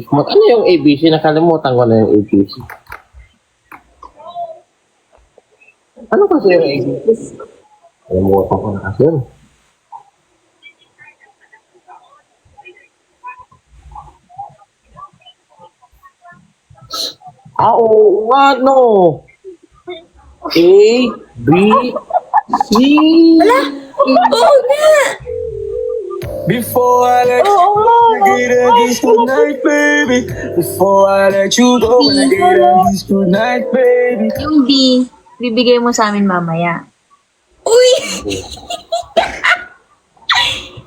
Ano yung ABC? Nakalimutan ko na yung ABC. Ano kasi yung ABC? Nakalimutan ko na kasi yun. Oo nga, no. A, B, C. Oo nga! Before I let you go, I get a kiss tonight, baby. Before I let you go, I get a kiss tonight, baby. Yung B, bibigay mo sa amin mamaya. Uy!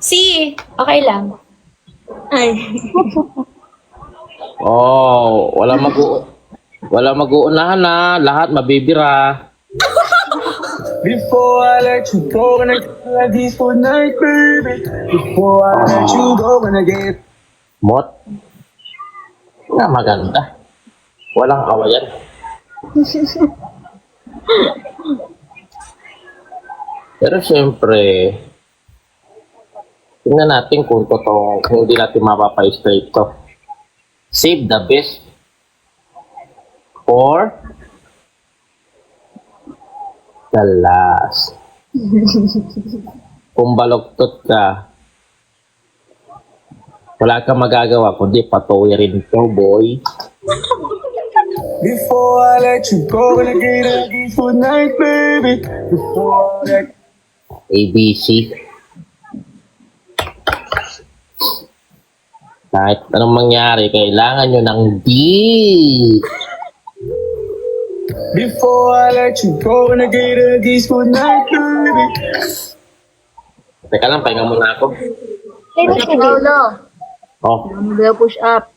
Si, okay lang. Ay. Oh, wala mag-uunahan na. Lahat mabibira. Before I let you go, I get a kiss tonight, baby. Before I let you go, I get. Mot. Nga maganda. Walang awayan. Pero siyempre, tingnan natin kung totoo, kung hindi natin mapapa-straight to. Save the best for the last. Kung baloktot ka, wala kang magagawa kundi patuwirin ko, boy. Before I let you go, I get a kiss tonight, baby. Before I let. ABC. Kahit anong mangyari, kailangan nyo ng D. Before I let you go, I get a kiss tonight, baby. Teka lang, pahinga muna ako. Paulo, Oh, ano daw push up?